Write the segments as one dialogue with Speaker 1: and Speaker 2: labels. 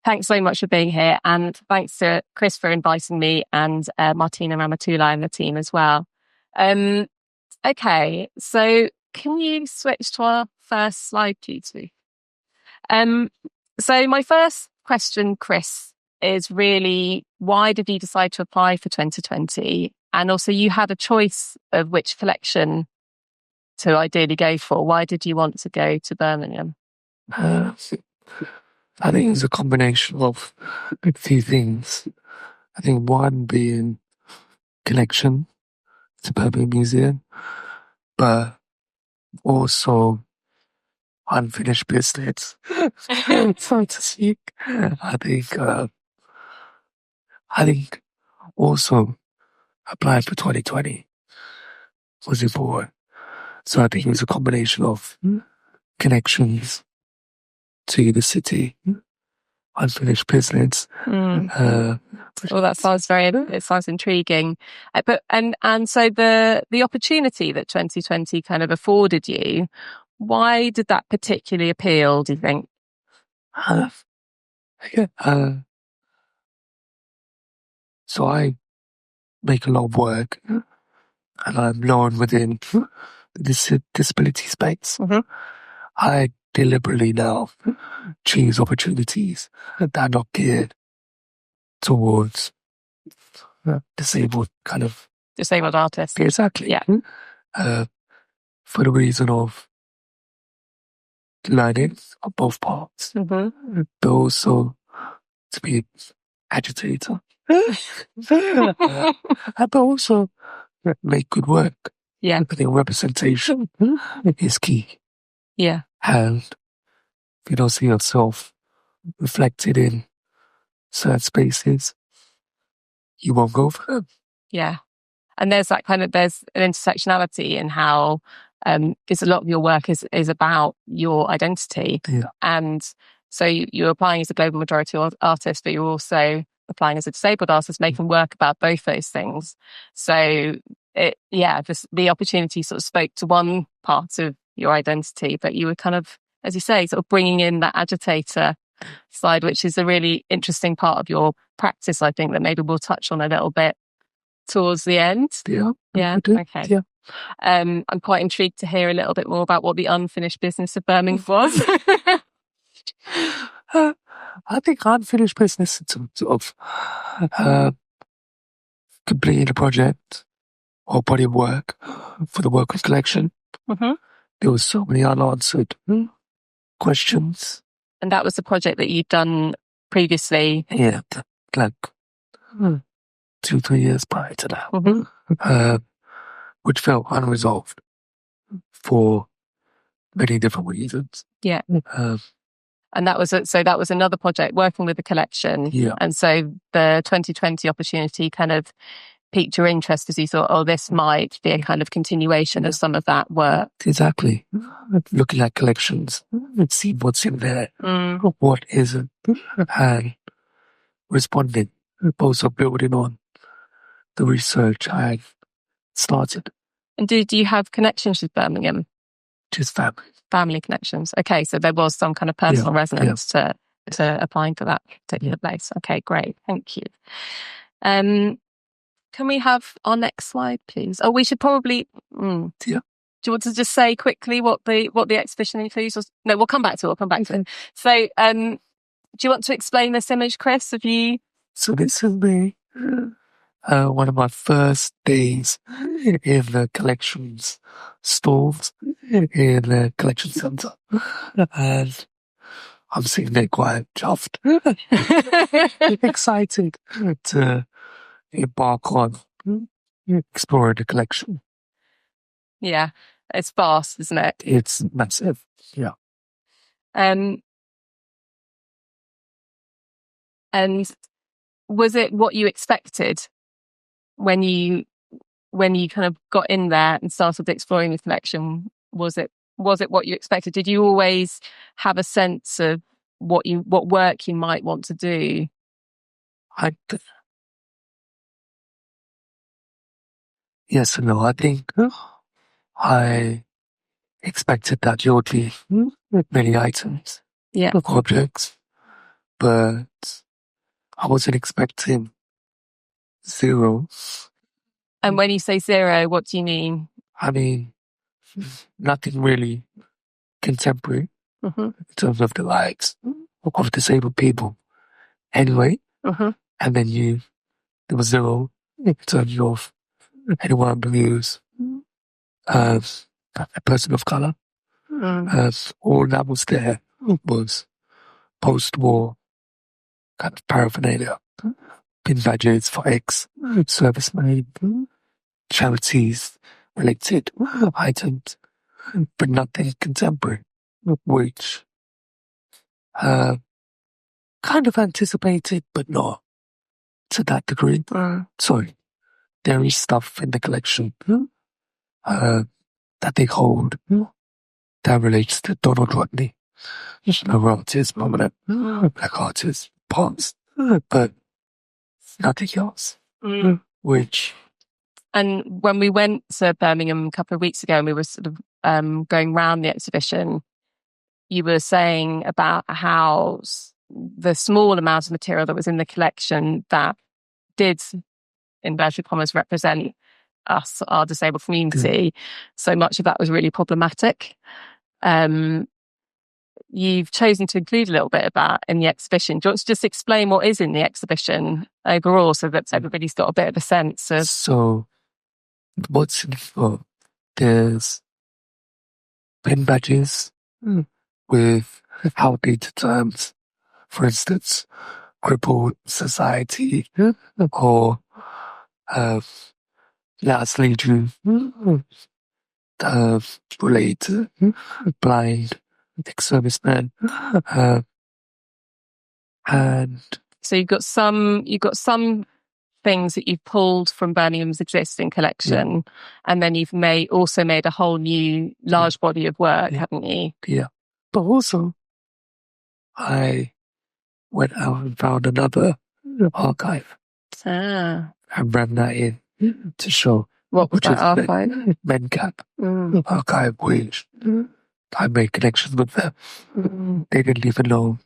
Speaker 1: Thanks so much for being here, and thanks to Chris for inviting me, and Martina Ramatulai and the team as well. Okay, so can you switch to our first slide, please? So my first question, Chris, is really, why did you decide to apply for 2020? And also, you had a choice of which collection to ideally go for. Why did you want to go to Birmingham?
Speaker 2: I think it's a combination of a few things. I think one being connection to Birmingham Museum, but also unfinished business, so to speak. I think also applying for 2020 was important. So I think it was a combination of connections to the city, unfinished business.
Speaker 1: Well, that sounds it sounds intriguing. So the opportunity that 2020 kind of afforded you, why did that particularly appeal, do you think?
Speaker 2: So I make a lot of work, and I'm known within the disability space. I deliberately now choose opportunities that are not geared towards disabled
Speaker 1: artists.
Speaker 2: Exactly.
Speaker 1: Yeah.
Speaker 2: For the reason of learning on both parts, but also to be an agitator, but also make good work.
Speaker 1: Yeah.
Speaker 2: I think representation is key.
Speaker 1: Yeah.
Speaker 2: And if you don't see yourself reflected in certain spaces, you won't go for them.
Speaker 1: Yeah. And there's an intersectionality in how, because a lot of your work is about your identity.
Speaker 2: Yeah.
Speaker 1: And so you're applying as a global majority artist, but you're also applying as a disabled artist, making work about both those things. So the opportunity sort of spoke to one part of your identity, but you were kind of, as you say, sort of bringing in that agitator side, which is a really interesting part of your practice, I think, that maybe we'll touch on a little bit towards the end.
Speaker 2: Yeah.
Speaker 1: Okay.
Speaker 2: Yeah.
Speaker 1: I'm quite intrigued to hear a little bit more about what the unfinished business of Birmingham was.
Speaker 2: I think unfinished business in terms of completing a project or body of work for the work of collection. There were so many unanswered questions.
Speaker 1: And that was the project that you'd done previously?
Speaker 2: Yeah, like 2-3 years prior to that, which felt unresolved for many different reasons.
Speaker 1: Yeah. And that was another project working with the collection.
Speaker 2: Yeah.
Speaker 1: And so the 2020 opportunity kind of piqued your interest because you thought, oh, this might be a kind of continuation of some of that work.
Speaker 2: Exactly. Looking at collections and see what's in there, what isn't, and responding, also building on the research I started.
Speaker 1: And do you have connections with Birmingham?
Speaker 2: Just family.
Speaker 1: Family connections. Okay, so there was some kind of personal resonance to applying for that particular place. Okay, great. Thank you. Can we have our next slide, please? Oh, we should probably.
Speaker 2: Yeah.
Speaker 1: Do you want to just say quickly what the exhibition includes? No, we'll come back to it. So, do you want to explain this image, Chris? Have you?
Speaker 2: So this is me. One of my first days in the collections stalls in the collection centre, and I'm sitting there quite chuffed, excited to embark on exploring the collection.
Speaker 1: Yeah, it's vast, isn't it?
Speaker 2: It's massive. Yeah.
Speaker 1: And was it what you expected when you kind of got in there and started exploring the collection? Was it what you expected? Did you always have a sense of what work you might want to do?
Speaker 2: Yes and no. I think I expected that there would be many items, objects, but I wasn't expecting 0.
Speaker 1: And when you say 0, what do you mean?
Speaker 2: I mean, nothing really contemporary in terms of the likes of disabled people. Anyway, and then there was 0 in terms of anyone who's a person of color. All that was there was post-war kind of paraphernalia, pin badges for ex-servicemen, charities related items, but nothing contemporary, which kind of anticipated, but not to that degree. So there is stuff in the collection that they hold that relates to Donald Rodney, a artist, prominent black artist, past, but nothing else. Which,
Speaker 1: and when we went to Birmingham a couple of weeks ago and we were sort of going round the exhibition, you were saying about how the small amount of material that was in the collection that did, in inverted commas, represent us, our disabled community, so much of that was really problematic. You've chosen to include a little bit of that in the exhibition. Do you want to just explain what is in the exhibition overall so that everybody's got a bit of a sense of...
Speaker 2: So, what's in for? There's pin badges with outdated terms. For instance, crippled society or lastly to relate to blind ex-servicemen and
Speaker 1: so you've got some things that you've pulled from Birmingham's existing collection, and then you've also made a whole new large body of work, haven't you?
Speaker 2: Yeah, but also I went out and found another archive and ran that in to show
Speaker 1: what was that archive?
Speaker 2: MenCap archive, which I made connections with them. They didn't even know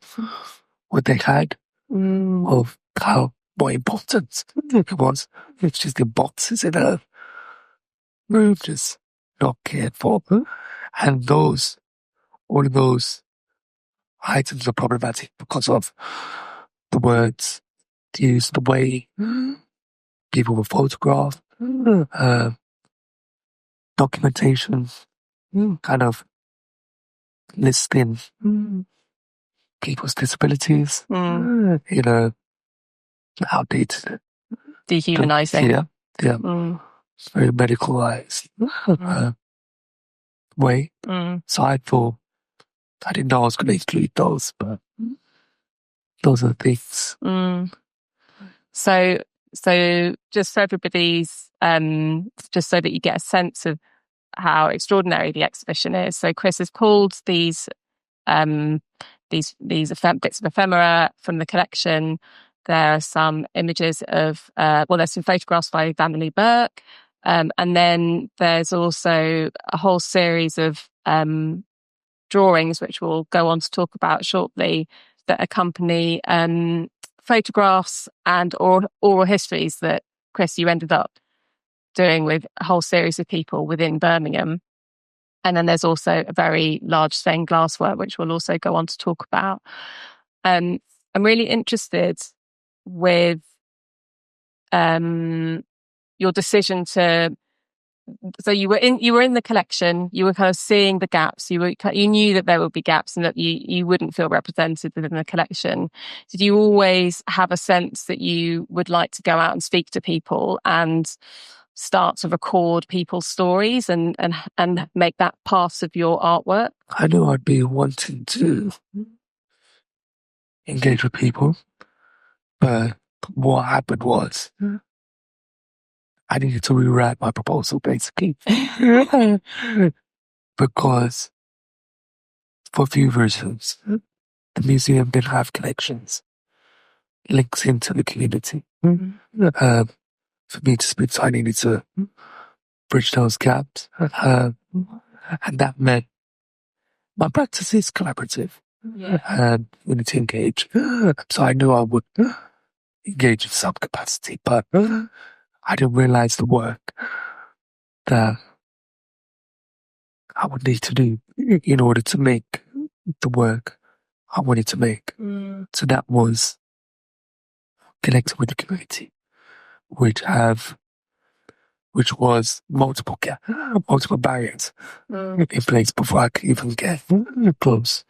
Speaker 2: what they had of how more important it was. It's just the boxes in a room just not cared for. And all of those items are problematic because of the words used, the way people were photographed, documentation, kind of listing people's disabilities, outdated,
Speaker 1: dehumanizing.
Speaker 2: Yeah. It's very medicalized way. So I thought, I didn't know I was going to include those, but those are the things.
Speaker 1: So just for everybody's, just so that you get a sense of how extraordinary the exhibition is. So Chris has pulled these bits of ephemera from the collection. There are some images of, there's some photographs by Vanderlei Burke, and then there's also a whole series of drawings, which we'll go on to talk about shortly, that accompany photographs and oral histories that, Chris, you ended up doing with a whole series of people within Birmingham. And then there's also a very large stained glass work, which we'll also go on to talk about. I'm really interested with your decision to... So you were in the collection, you were kind of seeing the gaps, you knew that there would be gaps and that you wouldn't feel represented within the collection. Did you always have a sense that you would like to go out and speak to people and start to record people's stories and make that part of your artwork?
Speaker 2: I knew I'd be wanting to engage with people, but what happened was I needed to rewrite my proposal, basically. Because for a few reasons, the museum didn't have connections, links into the community. For me to speak, so I needed to bridge those gaps. And that meant my practice is collaborative. and we need to engage. So I knew I would engage in some capacity, but I didn't realize the work that I would need to do in order to make the work I wanted to make. So that was connecting with the community, which was multiple barriers in place before I could even get close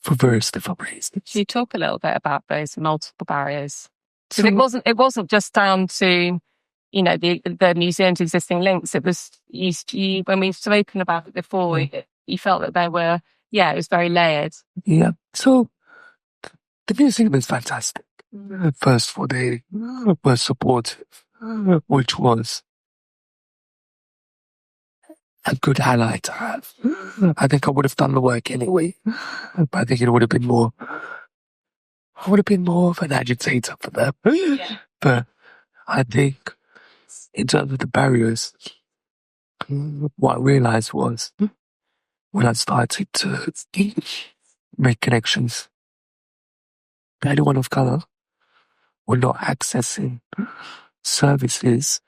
Speaker 2: for various different reasons.
Speaker 1: Can you talk a little bit about those multiple barriers?
Speaker 2: So
Speaker 1: Because it wasn't just down to, you know, the museum's existing links. It was you when we've spoken about it before, you felt that there were, it was very layered.
Speaker 2: Yeah. So the museum is fantastic. First of all, they were supportive, which was a good ally to have. I think I would have done the work anyway, but I think it would have been more. I would have been more of an agitator for them. But I think, in terms of the barriers, what I realized was when I started to make connections, anyone of color were not accessing services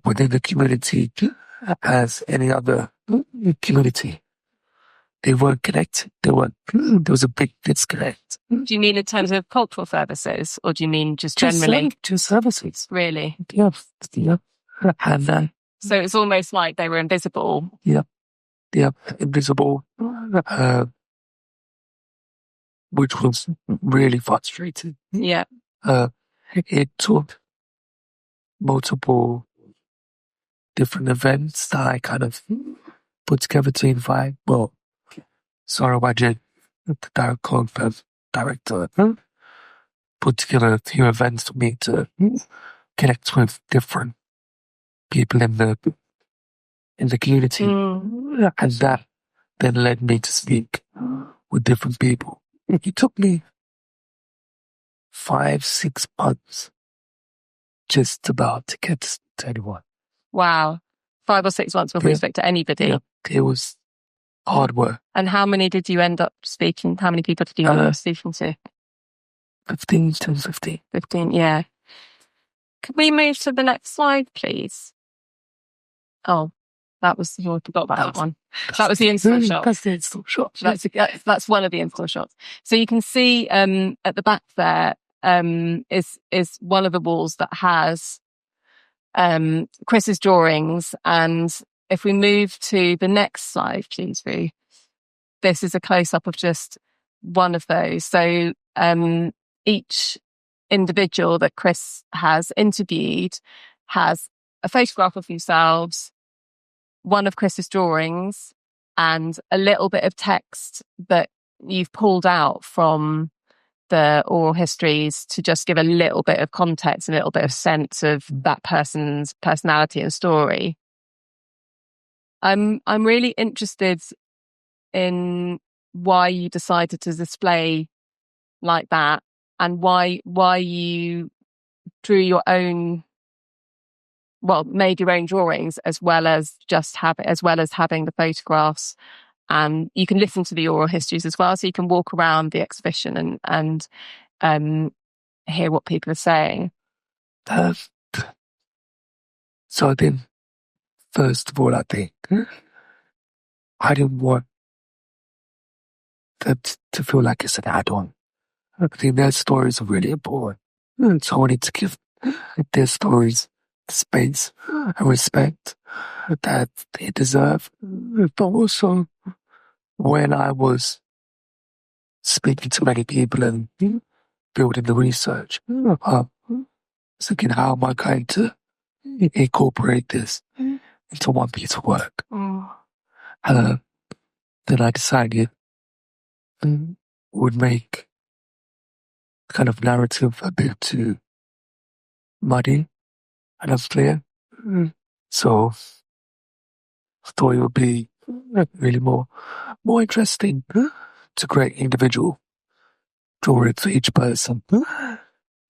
Speaker 2: within the community as any other community. They weren't connected. There was a big disconnect.
Speaker 1: Do you mean in terms of cultural services, or do you mean just generally?
Speaker 2: Just services.
Speaker 1: Really?
Speaker 2: Yeah. And
Speaker 1: so it's almost like they were invisible.
Speaker 2: Yeah, invisible, which was really frustrating.
Speaker 1: Yeah.
Speaker 2: It took multiple different events that I kind of put together to invite. Well, Sarah Wajid, the director, put together a few events for me to connect with different people in the community, and that then led me to speak with different people. It took me 5-6 months just about to get to anyone.
Speaker 1: Wow. 5 or 6 months before you spoke to anybody.
Speaker 2: Yeah, it was hard work.
Speaker 1: And how many did you end up speaking? How many people did you end up speaking to?
Speaker 2: 15 to 15.
Speaker 1: 15, yeah. Could we move to the next slide, please? Oh, I forgot about that one. That was the install shot.
Speaker 2: That's the install shot.
Speaker 1: That's one of the install shots. So you can see at the back there is one of the walls that has Chris's drawings. And if we move to the next slide, please, Roo, this is a close-up of just one of those. So each individual that Chris has interviewed has a photograph of themselves, one of Chris's drawings, and a little bit of text that you've pulled out from the oral histories to just give a little bit of context, a little bit of sense of that person's personality and story. I'm really interested in why you decided to display like that, and why you drew your own, made your own drawings as well as having the photographs. And you can listen to the oral histories as well, so you can walk around the exhibition and hear what people are saying.
Speaker 2: So then, first of all, I think I didn't want that to feel like it's an add-on. I think their stories are really important. So I wanted to give their stories the space and respect that they deserve. But also, when I was speaking to many people and building the research, thinking, how am I going to incorporate this into one piece of work? Then I decided would make kind of narrative a bit too muddy and unclear. So I thought it would be really more interesting to create individual drawings for each person,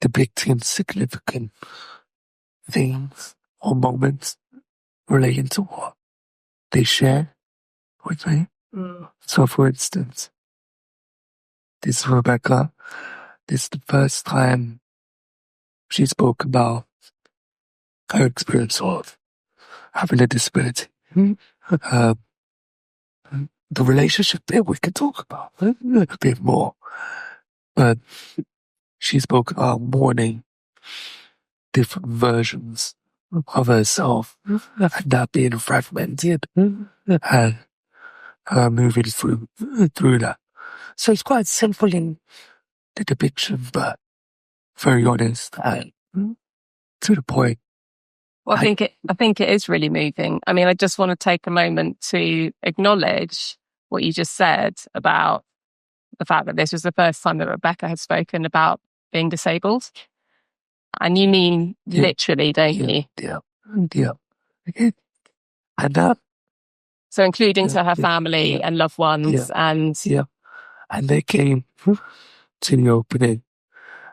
Speaker 2: depicting significant themes or moments relating to what they share with me. So, for instance, this Rebecca, this is the first time she spoke about her experience of having a disability. Uh, the relationship there we can talk about a bit more. But she spoke about mourning different versions of herself and that being fragmented and moving through that. So it's quite simple in the depiction, but very honest and to the point.
Speaker 1: Well, I think it is really moving. I mean, I just want to take a moment to acknowledge what you just said about the fact that this was the first time that Rebecca had spoken about being disabled. And you mean literally, don't you?
Speaker 2: Yeah. And
Speaker 1: so including to her family and loved ones and
Speaker 2: they came to the opening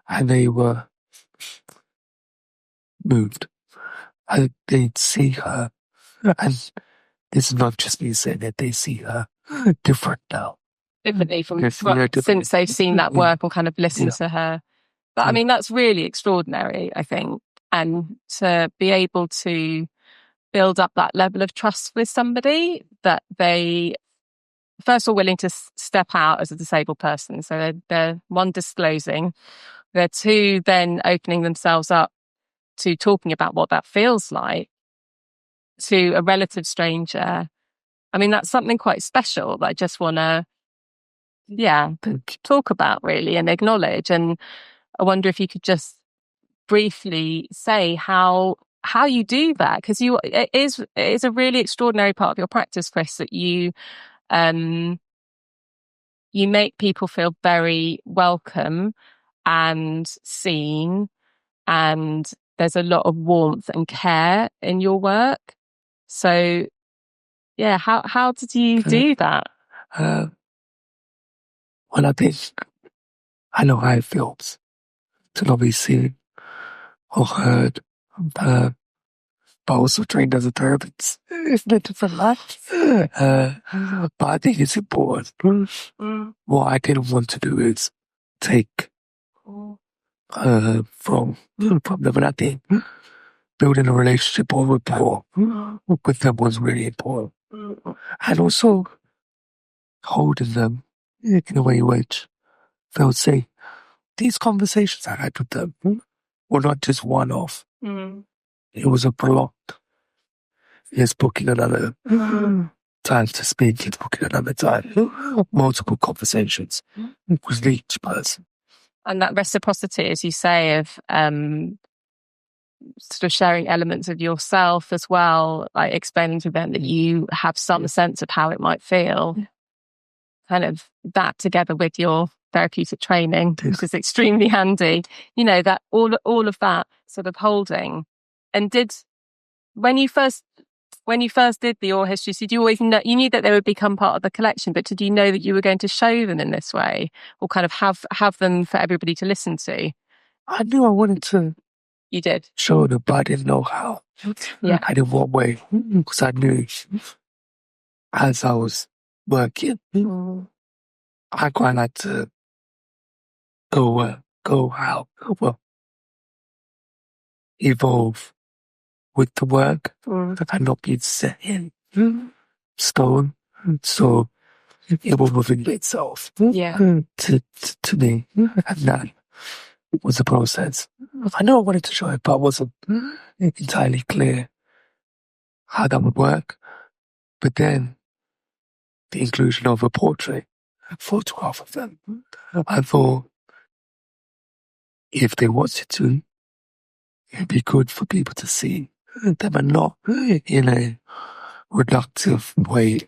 Speaker 2: and they were moved. And they'd see her, and this is not just me saying that, they see her different now.
Speaker 1: Differently since they've seen that work or kind of listened to her. But I mean, that's really extraordinary, I think. And to be able to build up that level of trust with somebody that they first are willing to step out as a disabled person. So they're one, disclosing, they're two, then opening themselves up to talking about what that feels like to a relative stranger. I mean, that's something quite special that I just want to, talk about really and acknowledge. And I wonder if you could just briefly say how you do that, because it is a really extraordinary part of your practice, Chris, that you make people feel very welcome and seen, and there's a lot of warmth and care in your work. So, how did you do that?
Speaker 2: Well, I think I know how it feels to not be seen or heard, but also trained as a therapist. It's not different life. But I think it's important. What I didn't want to do is take from them, and I think building a relationship or rapport with them was really important. And also holding them in a way which they would say, these conversations I had with them were not just one-off. It was a prolonged. It's booking another time to speak. It's booking another time. Multiple conversations with each person.
Speaker 1: And that reciprocity, as you say, of sort of sharing elements of yourself as well, like explaining to them that you have some sense of how it might feel. Kind of that together with your therapeutic training, which is extremely handy. You know, that all of that sort of holding. And when you first did the oral histories, did you always know, you knew that they would become part of the collection, but did you know that you were going to show them in this way, or kind of have them for everybody to listen to?
Speaker 2: I knew I wanted to.
Speaker 1: You did?
Speaker 2: Show them, but I didn't know how.
Speaker 1: Yeah.
Speaker 2: And in what way. Because I knew as I was working, I quite like to go out, evolve with the work and not be set in stone. So it will reveal itself to me. And that was the process. I know I wanted to show it, but I wasn't entirely clear how that would work. But then the inclusion of a portrait, a photograph of them, I thought if they wanted to, it'd be good for people to see them and not in a reductive way.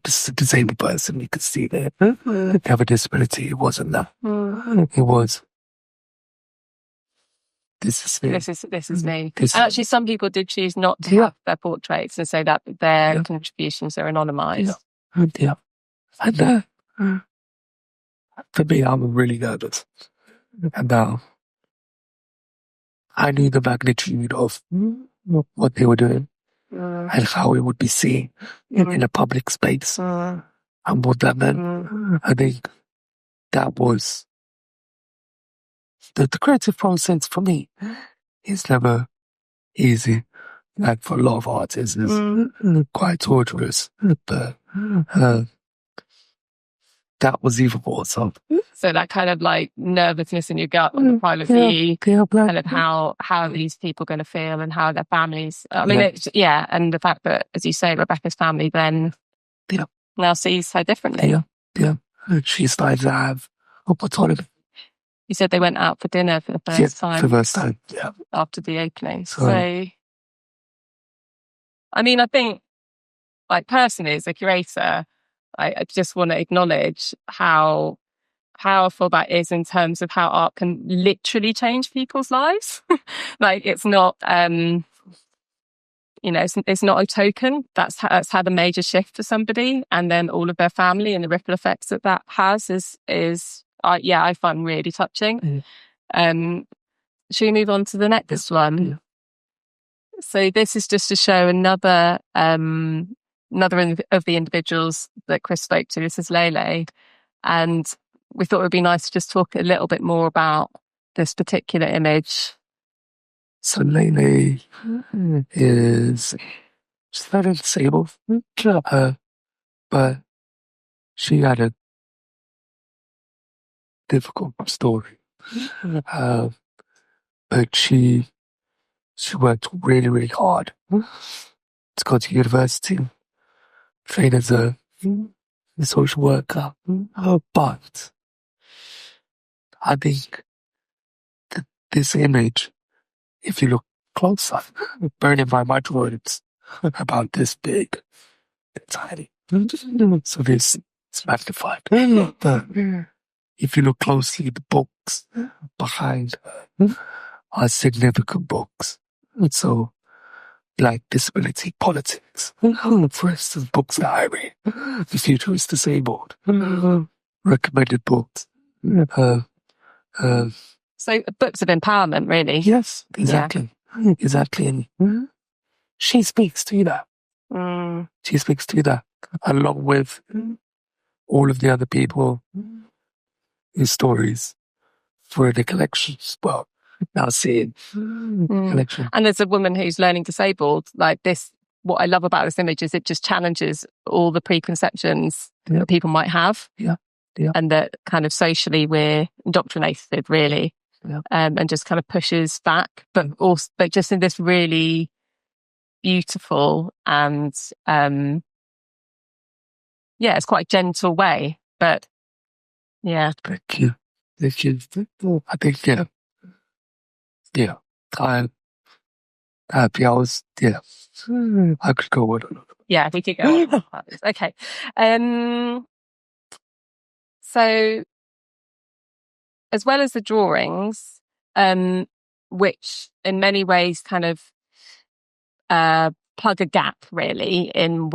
Speaker 2: Just a disabled person, you could see they have a disability. It wasn't that. It was, this is me.
Speaker 1: This is me. And actually, some people did choose not to have their portraits and say that their contributions are anonymised.
Speaker 2: Yeah. And for me, I'm really nervous. And I knew the magnitude of what they were doing and how it would be seen in a public space and what that meant. I think that was the creative process for me is never easy. Like for a lot of artists, it's quite torturous. But that was even more so.
Speaker 1: So that kind of like nervousness in your gut on the privacy, kind of how these people are going to feel and how their families. I mean, and the fact that, as you say, Rebecca's family then now sees her differently.
Speaker 2: Yeah. She started to have autonomy.
Speaker 1: You said they went out for dinner for the first time.
Speaker 2: For the first time,
Speaker 1: after the opening. So, I mean, I think, like personally, as a curator, I just want to acknowledge how powerful that is in terms of how art can literally change people's lives. Like it's not, it's not a token. That's had a major shift for somebody, and then all of their family and the ripple effects that has is I find really touching. Should we move on to the next one?
Speaker 2: Yeah.
Speaker 1: So this is just to show another of the individuals that Chris spoke to. This is Lele, and we thought it would be nice to just talk a little bit more about this particular image.
Speaker 2: So Lele she's very disabled, but she had a difficult story. But she worked really, really hard to go to university, train as a social worker. But I think that this image, if you look closer, burning by microwaves, about this big, tiny. So this is magnified. But if you look closely, the books behind her are significant books. So, like disability politics, for instance, books that I read, The Future is Disabled, recommended books.
Speaker 1: So books of empowerment, really.
Speaker 2: Yes, exactly. Yeah. Exactly. And she speaks to that. She speaks to that, along with all of the other people whose stories for the collections. Well, now seeing collection.
Speaker 1: And as a woman who's learning disabled, like this, what I love about this image is it just challenges all the preconceptions that people might have.
Speaker 2: Yeah.
Speaker 1: And that kind of socially we're indoctrinated, really. Yeah. And just kind of pushes back, but just in this really beautiful and it's quite gentle way. But
Speaker 2: thank you. I think I could go on.
Speaker 1: Yeah, we could go on. Okay. So as well as the drawings, which in many ways kind of plug a gap really in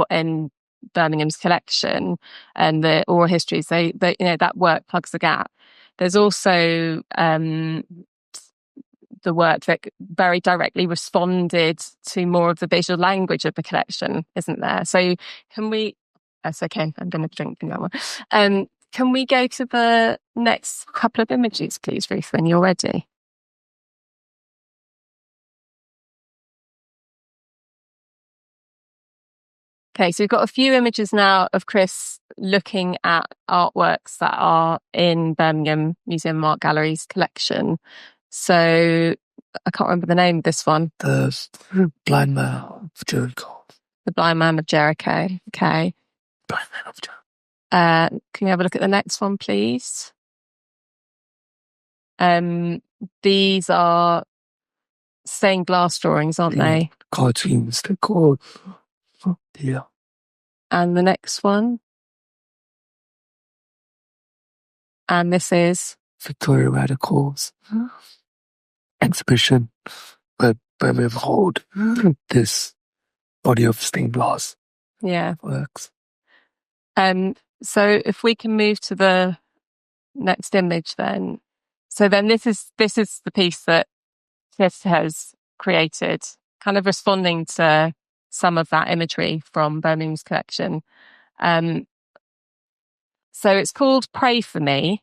Speaker 1: Birmingham's collection and the oral histories, that work plugs the gap. There's also the work that very directly responded to more of the visual language of the collection, isn't there? So that's okay, I'm going to drink from that one. Can we go to the next couple of images, please, Ruth, when you're ready? Okay, so we've got a few images now of Chris looking at artworks that are in Birmingham Museum Art Gallery's collection. So I can't remember the name of this one.
Speaker 2: The Blind Man of Jericho.
Speaker 1: The Blind Man of Jericho. Okay.
Speaker 2: Blind Man of Jericho.
Speaker 1: Can you have a look at the next one, please? These are stained glass drawings, aren't they?
Speaker 2: Cartoons, they're called. Yeah.
Speaker 1: And the next one? And this is?
Speaker 2: Victoria Radical's exhibition, but Birmingham hold this body of stained glass.
Speaker 1: Yeah.
Speaker 2: Works.
Speaker 1: So if we can move to the next image then. So then this is the piece that Chris has created, kind of responding to some of that imagery from Birmingham's collection. So it's called Pray For Me.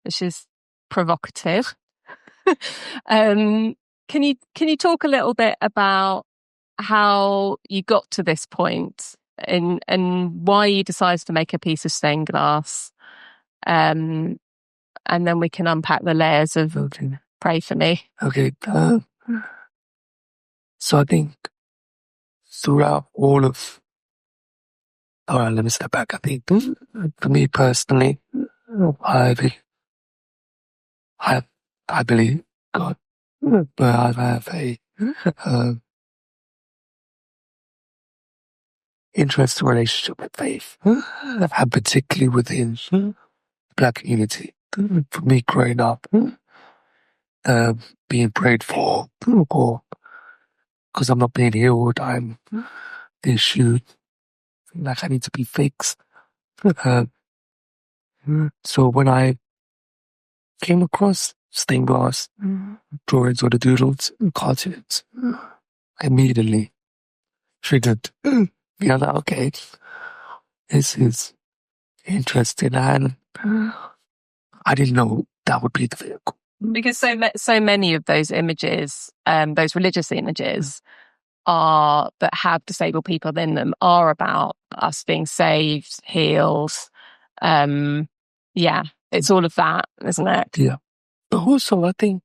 Speaker 1: which is provocative. Can you talk a little bit about how you got to this point and why you decided to make a piece of stained glass? And then we can unpack the layers of Pray For Me.
Speaker 2: Okay. So I think throughout all of... All right, let me step back. I think for me personally, I believe God, but I have a interesting relationship with faith, and particularly within the Black community. For me, growing up, being prayed for, or because I'm not being healed, I'm issued, like I need to be fixed. So when I came across stained glass drawings or the doodles and cartoons, I immediately triggered. You know, like, okay, this is interesting, and I didn't know that would be the vehicle.
Speaker 1: Because so many of those images, those religious images, that have disabled people in them are about us being saved, healed. Yeah, it's all of that, isn't it?
Speaker 2: Yeah. But also, I think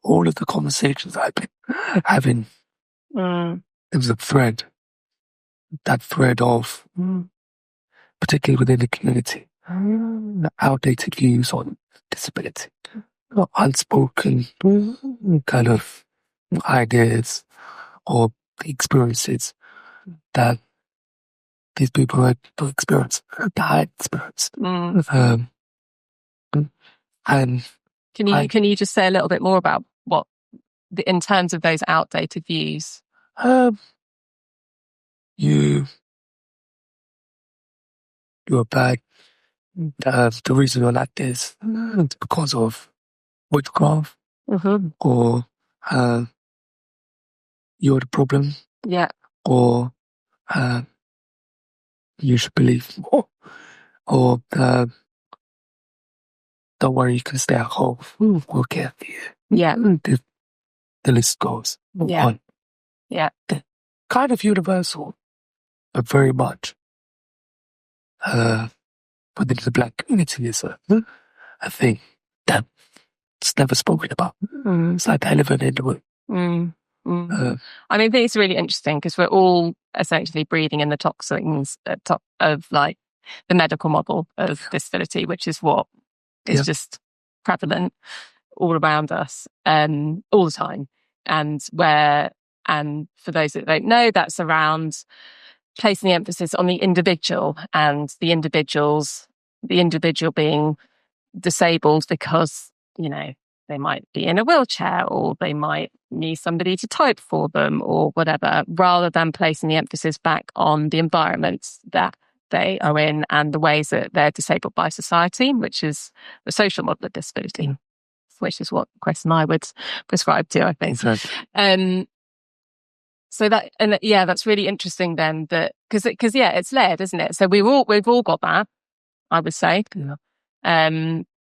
Speaker 2: all of the conversations I've been having, there was a thread. That thread of, particularly within the community, outdated views on disability, unspoken kind of ideas or experiences that these people had experienced, that I had experienced. And
Speaker 1: can you just say a little bit more about what, in terms of those outdated views?
Speaker 2: You're bad. The reason you're like this is because of witchcraft, or you're the problem, or you should believe more, or don't worry, you can stay at home. We'll care for you. The list goes on.
Speaker 1: Yeah.
Speaker 2: Kind of universal, but very much within the Black community is a thing that's never spoken about. It's like the elephant in the room.
Speaker 1: I mean, I think it's really interesting because we're all essentially breathing in the toxins of like the medical model of disability, which is what is just prevalent all around us, all the time. And for those that don't know, that's around placing the emphasis on the individual and the individual being disabled because, you know, they might be in a wheelchair or they might need somebody to type for them or whatever, rather than placing the emphasis back on the environments that they are in and the ways that they're disabled by society, which is the social model of disability, which is what Chris and I would prescribe to, I think.
Speaker 2: Exactly.
Speaker 1: So that's really interesting then, that because it's layered, isn't it? So we've all got that, I would say.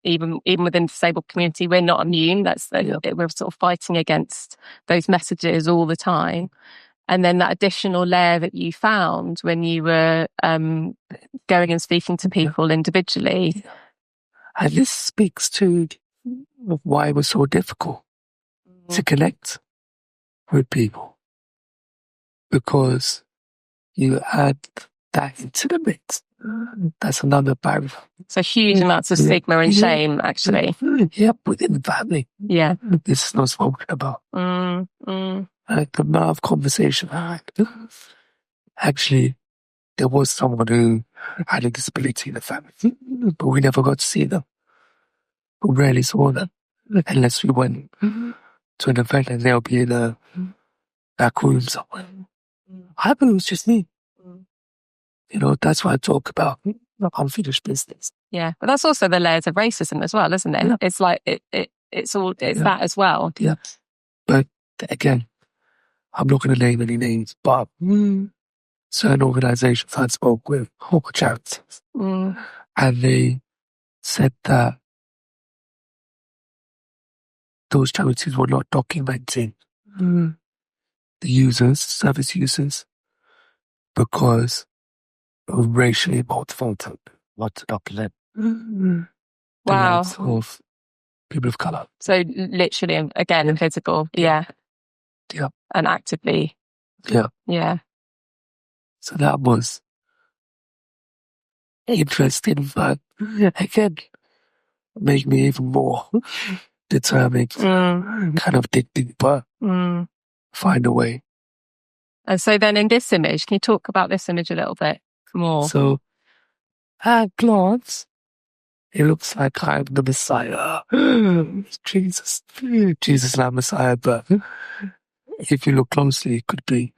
Speaker 1: Even within the disabled community, we're not immune. We're sort of fighting against those messages all the time. And then that additional layer that you found when you were going and speaking to people individually.
Speaker 2: And this speaks to why it was so difficult to connect with people. Because you add that into the mix. That's another barrier.
Speaker 1: So huge amounts of stigma and shame, actually.
Speaker 2: Yep, within the family.
Speaker 1: Yeah.
Speaker 2: This is not spoken about. Like the amount of conversation I had. Actually, there was someone who had a disability in the family, but we never got to see them. We rarely saw them unless we went to an event and they'll be in a back room somewhere. I thought it was just me. You know, that's why I talk about unfinished business.
Speaker 1: Yeah, but that's also the layers of racism as well, isn't it? Yeah. It's like it's that as well.
Speaker 2: Yeah, but again, I'm not going to name any names, but certain organisations I spoke with, or charities, and they said that those charities were not documenting the users, service users, because of racially motivated, not to document the
Speaker 1: Wow.
Speaker 2: lives of people of colour.
Speaker 1: So literally, again, invisible. Yeah.
Speaker 2: Yeah.
Speaker 1: And actively.
Speaker 2: Yeah.
Speaker 1: Yeah.
Speaker 2: So that was interesting, but again, made me even more determined, kind of dig deeper, find a way.
Speaker 1: And so then in this image, can you talk about this image a little bit more?
Speaker 2: So at glance, it looks like I'm the Messiah. Jesus is not Messiah, but if you look closely, it could be,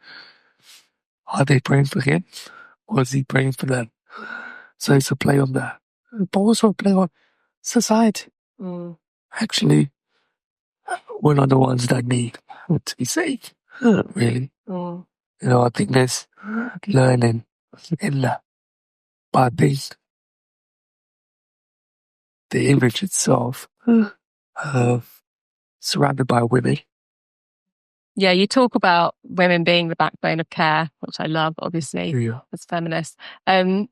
Speaker 2: are they praying for him? Or is he praying for them? So it's a play on that. But also a play on society. Actually, we're not the ones that need to be saved, really. You know, I think there's learning in that. But I think the image itself, surrounded by women.
Speaker 1: Yeah, you talk about women being the backbone of care, which I love, obviously, as feminists. Can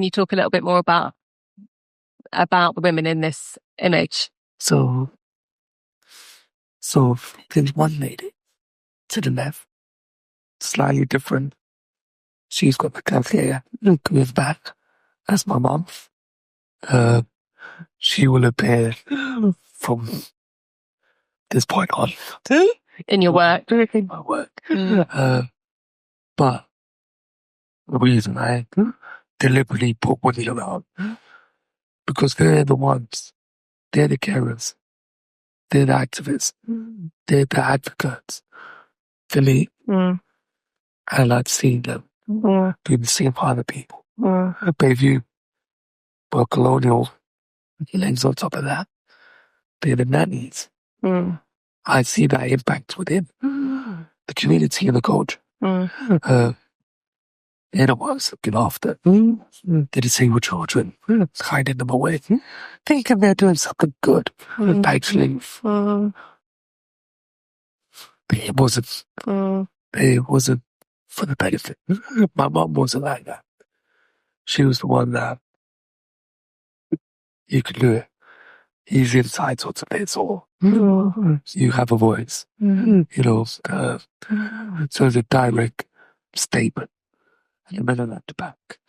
Speaker 1: you talk a little bit more about the women in this image?
Speaker 2: So there's one lady to the left, slightly different. She's got the curly hair, goes back. That's my mom. She will appear from this point on.
Speaker 1: In your work?
Speaker 2: In my work. But the reason I deliberately put women around, because they're the ones, they're the carers, they're the activists, they're the advocates. For me, I like seeing them do the same part of people. If you put colonial lens on top of that, they're the nannies. I see that impact within the community and the culture. They're the ones looking after the disabled children, hiding them away, thinking they're doing something good. Actually, it wasn't. It wasn't for the benefit. My mom wasn't like that. She was the one that you could do it. He's entitled to this, or you have a voice. You know, so it's a direct statement. And the middle at the back.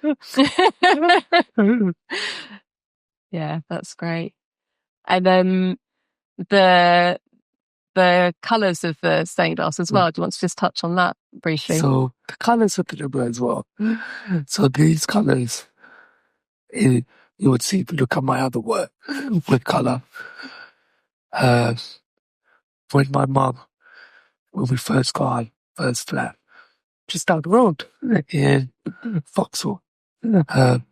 Speaker 1: Yeah, that's great. And then the colours of the stained glass as well. Do you want to just touch on that briefly?
Speaker 2: So the colours of the number as well. So these colours, you would see if you look at my other work with colour. When my mum, when we first got our first flat, just down the road in Vauxhall, the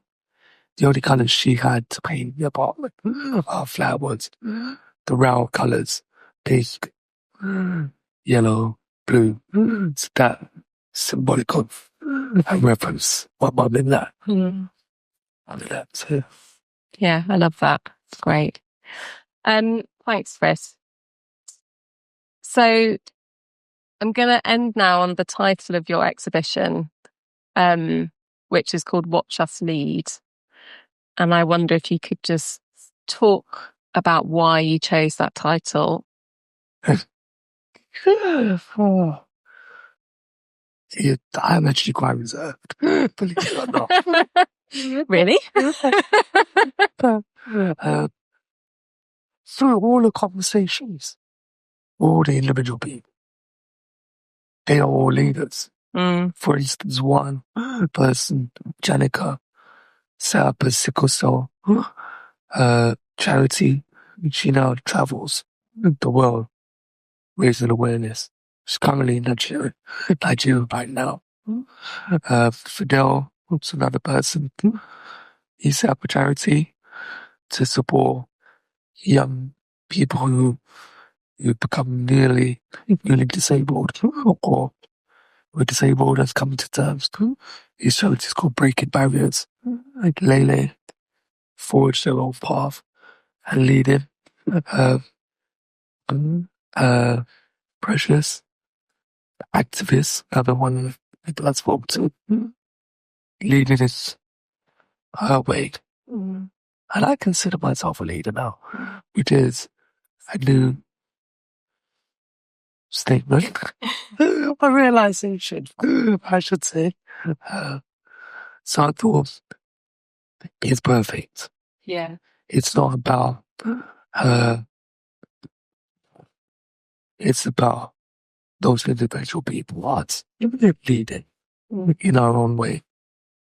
Speaker 2: only colours she had to paint the apartment, our flat, was the round colours, pink, yellow, blue. So that symbolic of a reference my mum in that. So.
Speaker 1: Yeah, I love that. It's great. Thanks, Chris. So I'm going to end now on the title of your exhibition, which is called Watch Us Lead. And I wonder if you could just talk about why you chose that title.
Speaker 2: I'm actually quite reserved, believe it or not.
Speaker 1: Really?
Speaker 2: Through all the conversations, all the individual people, they are all leaders. For instance, one person, Janica, set up a sickle cell charity. She now travels the world raising awareness. She's currently in Nigeria right now. Fidel, who's another person, he set up a charity to support young people who become nearly disabled or were disabled and come to terms. His charity is called Breaking Barriers. Like Lele, forged their own path and leading. Uh, uh, Precious, activists, another one that's spoke to, leading this way. And I consider myself a leader now, which is a new statement, a realization, I should say. So I thought it's perfect.
Speaker 1: Yeah.
Speaker 2: It's not about, it's about those individual people, us, leading in our own way.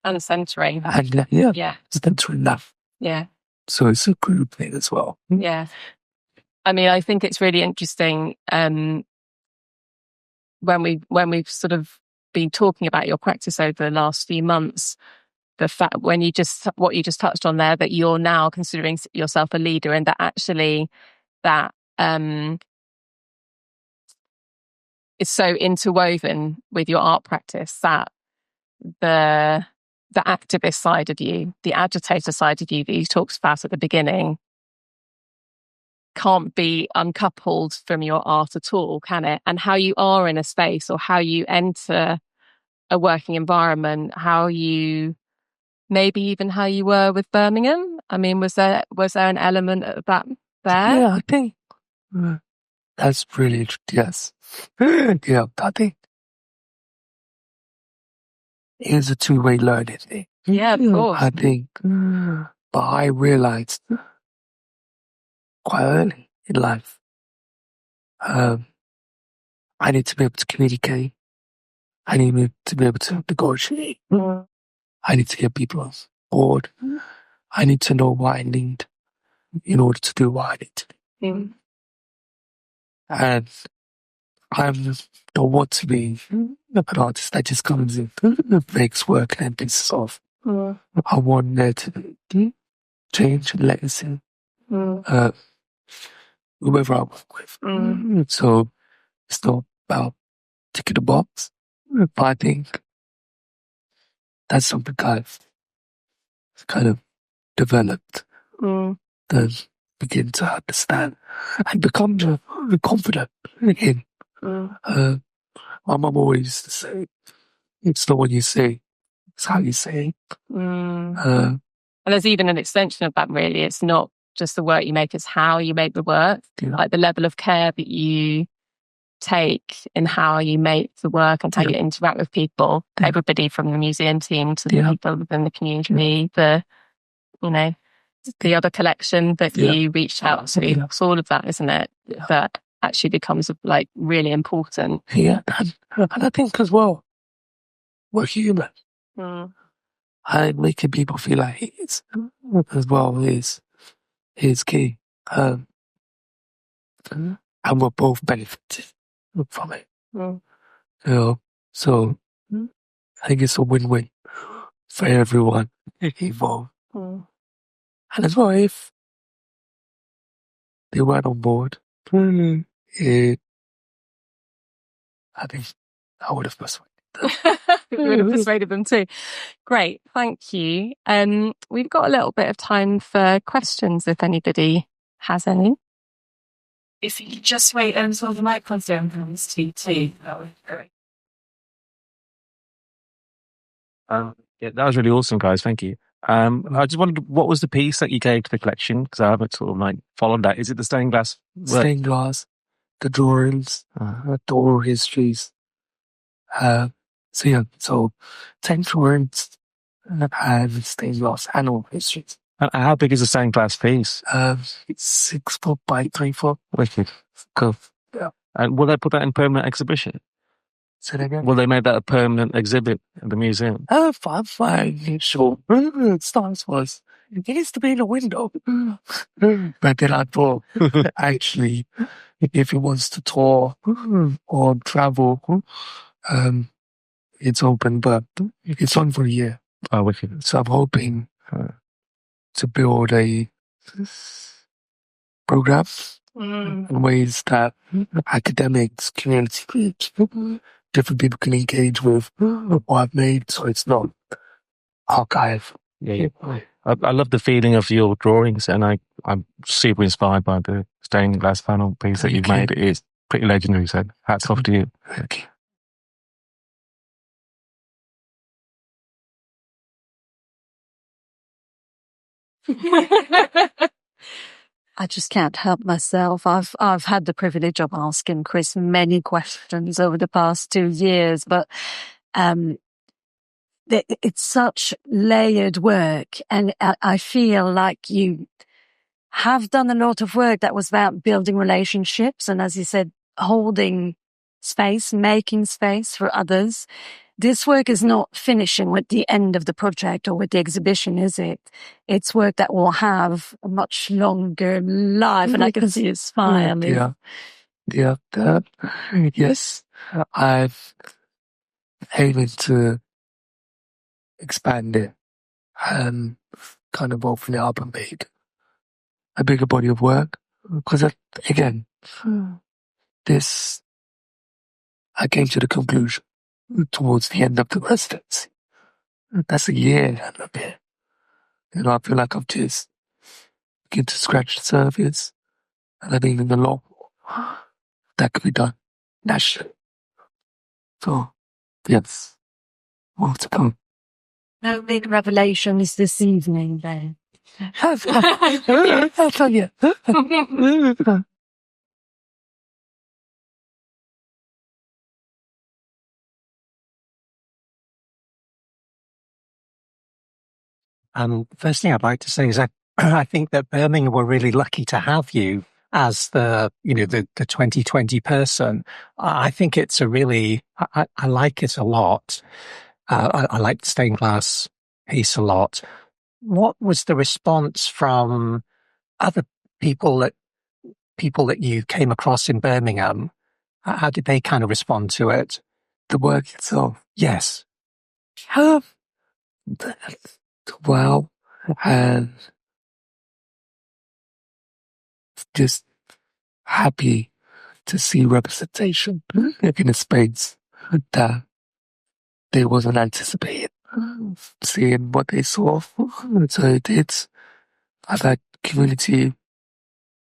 Speaker 1: And centering.
Speaker 2: And
Speaker 1: Yeah.
Speaker 2: centering that.
Speaker 1: Yeah.
Speaker 2: So it's a group thing as well.
Speaker 1: Yeah. I mean, I think it's really interesting when we've sort of been talking about your practice over the last few months, the fact what you just touched on there, that you're now considering yourself a leader, and that actually that is so interwoven with your art practice, that the activist side of you, the agitator side of you that you talked about at the beginning, can't be uncoupled from your art at all, can it? And how you are in a space, or how you enter a working environment, how you maybe even how you were with Birmingham. I mean, was there an element of that there?
Speaker 2: Yeah, I think that's brilliant. Yes. Yeah, I think it's a two-way learning thing.
Speaker 1: Yeah, of course.
Speaker 2: I think, but I realized quite early in life, I need to be able to communicate. I need to be able to negotiate. I need to get people on board. I need to know what I need in order to do what I need to do. And I don't want to be an artist that just comes in, makes work and pieces off. I want there to be change and legacy. Whoever I work with. So it's not about ticking the box, but I think that's something I've kind of developed, then begin to understand and become confident in. My mum always used to say, it's not what you say, it's how you say it.
Speaker 1: And there's even an extension of that, really. It's not just the work you make, it's how you make the work.
Speaker 2: Yeah.
Speaker 1: Like the level of care that you take in how you make the work and how you interact with people, everybody from the museum team to the people within the community, the other collection that you reached out to. It's all of that, isn't it? That actually becomes like really important.
Speaker 2: Yeah, and I think as well, we're human. And making people feel like it's as well is key. And we're both benefited from it. So I think it's a win-win for everyone involved. And as well, if they weren't on board, I think I would have persuaded them.
Speaker 1: You would have persuaded them too. Great, thank you. We've got a little bit of time for questions if anybody has any.
Speaker 3: If you could just wait until the microphone comes to you too, that would be great.
Speaker 4: Yeah, that was really awesome, guys. Thank you. I just wondered, what was the piece that you gave to the collection? Because I haven't sort of followed that. Is it the stained glass?
Speaker 2: Stained glass, the drawings, the oral histories. So 10 drawings and stained glass and oral histories.
Speaker 4: And how big is the stained glass piece?
Speaker 2: It's 6 foot by 3 foot.
Speaker 4: Wicked. Cool.
Speaker 2: Yeah.
Speaker 4: And will they put that in permanent exhibition?
Speaker 2: Say that again?
Speaker 4: Will they make that a permanent exhibit at the museum?
Speaker 2: I'm fine, sure. Stars was. It needs to be in the window. But then I thought, actually, if it wants to tour or travel, it's open, but it's on for a year.
Speaker 4: Oh, wicked.
Speaker 2: So I'm hoping to build a program in ways that academics, community groups, different people can engage with what I've made, so it's not archive.
Speaker 4: Yeah. I love the feeling of your drawings, and I'm super inspired by the stained glass panel piece that you've made. It is pretty legendary, so hats off to you.
Speaker 2: Thank you.
Speaker 5: I just can't help myself. I've had the privilege of asking Chris many questions over the past 2 years, but it's such layered work, and I feel like you have done a lot of work that was about building relationships, and as you said, holding space, making space for others. This work is not finishing with the end of the project or with the exhibition, is it? It's work that will have a much longer life, and I can see you smiling.
Speaker 2: Yeah. Yes, I've aiming to expand it and kind of open it up and make a bigger body of work. Because again, I came to the conclusion towards the end of the residency. That's a year and a bit. I feel like I've just begun to scratch the surface, and I think there's a lot more that could be done nationally. So, yes, more to come.
Speaker 5: No big revelations this evening, then.
Speaker 2: I'll tell you.
Speaker 6: First thing I'd like to say is I think that Birmingham were really lucky to have you as the 2020 person. I think it's I like it a lot. I like the stained glass piece a lot. What was the response from other people that you came across in Birmingham? How did they kind of respond to it?
Speaker 2: The work itself.
Speaker 6: Yes.
Speaker 2: Well, and just happy to see representation in a space that they wasn't anticipating seeing what they saw. So I've had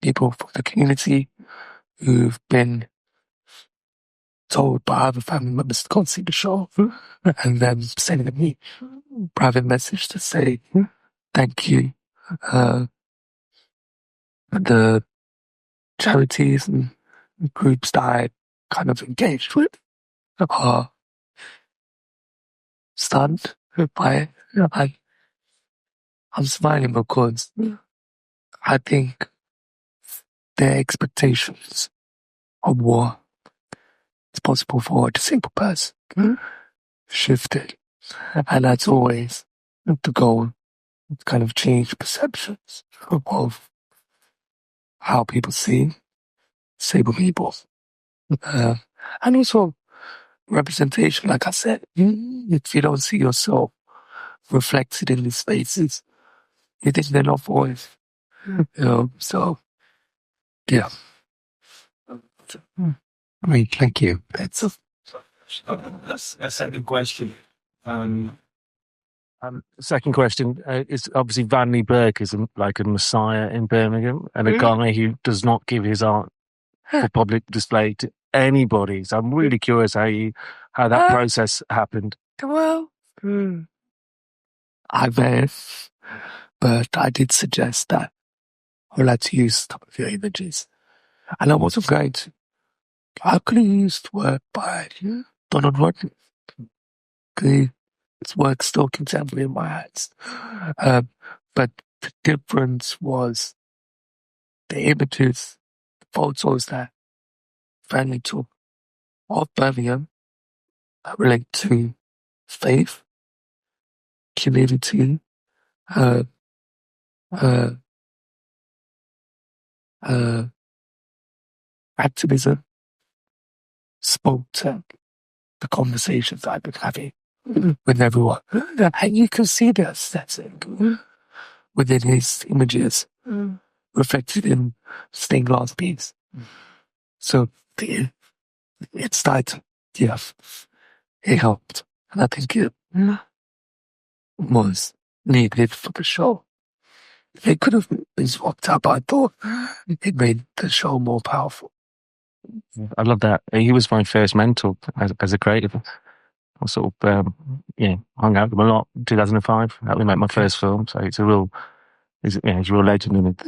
Speaker 2: people from the community who've been told by other family members to go and see the show, and then sending me a private message to say thank you. The charities and groups that I kind of engaged with are stunned by it. I'm smiling because I think their expectations of what is possible for a disabled person shifted. And that's always the goal, to kind of change perceptions of how people see disabled people. And also representation, like I said, if you don't see yourself reflected in these spaces, you think they're not for it. So, yeah.
Speaker 6: Great, thank you.
Speaker 2: That's
Speaker 4: a second question. Second question is obviously Vanley Burke is like a messiah in Birmingham, and a guy who does not give his art for public display to anybody. So I'm really curious how that process happened.
Speaker 2: well. I may have, but I did suggest that I would like to use some of your images, and I wasn't going to. I could have used work by Donald Rodney. His work still contemporary in my hands. But the difference was the images, the photos that Fanny took of Birmingham that relate to faith, community, uh, activism, spoke to the conversations I've been having with everyone. And you can see the aesthetic within his images reflected in stained glass piece. So it's that, yeah, it helped. And I think it was needed for the show. It could have been swapped out, but I thought it made the show more powerful.
Speaker 4: I love that. He was my first mentor as a creative. I sort of, hung out with him a lot in 2005. Helped me make my first film. So it's a real legend in it.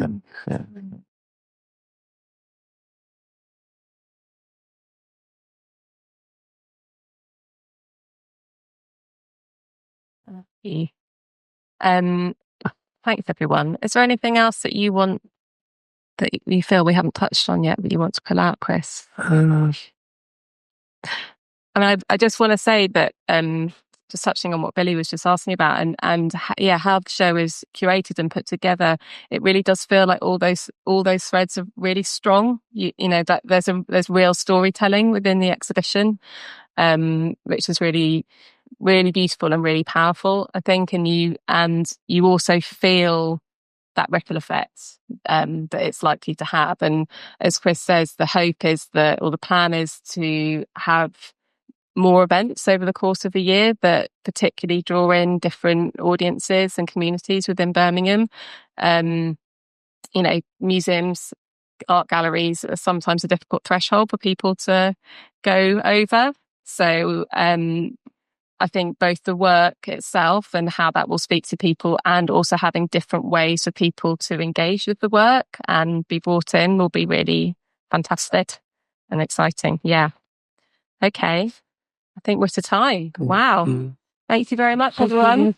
Speaker 4: Yeah.
Speaker 1: Thanks everyone. Is there anything else that you want, that you feel we haven't touched on yet, that you want to pull out, Chris? I just want to say that, just touching on what Billy was just asking about, and how the show is curated and put together, it really does feel like all those threads are really strong. You know that there's real storytelling within the exhibition, which is really, really beautiful and really powerful, I think. And you also feel that ripple effect that it's likely to have. And as Chris says, the hope is the plan is to have more events over the course of the year that particularly draw in different audiences and communities within Birmingham. Museums, art galleries are sometimes a difficult threshold for people to go over. So I think both the work itself and how that will speak to people, and also having different ways for people to engage with the work and be brought in, will be really fantastic and exciting. Yeah. Okay. I think we're to time. Wow. Thank you very much, everyone.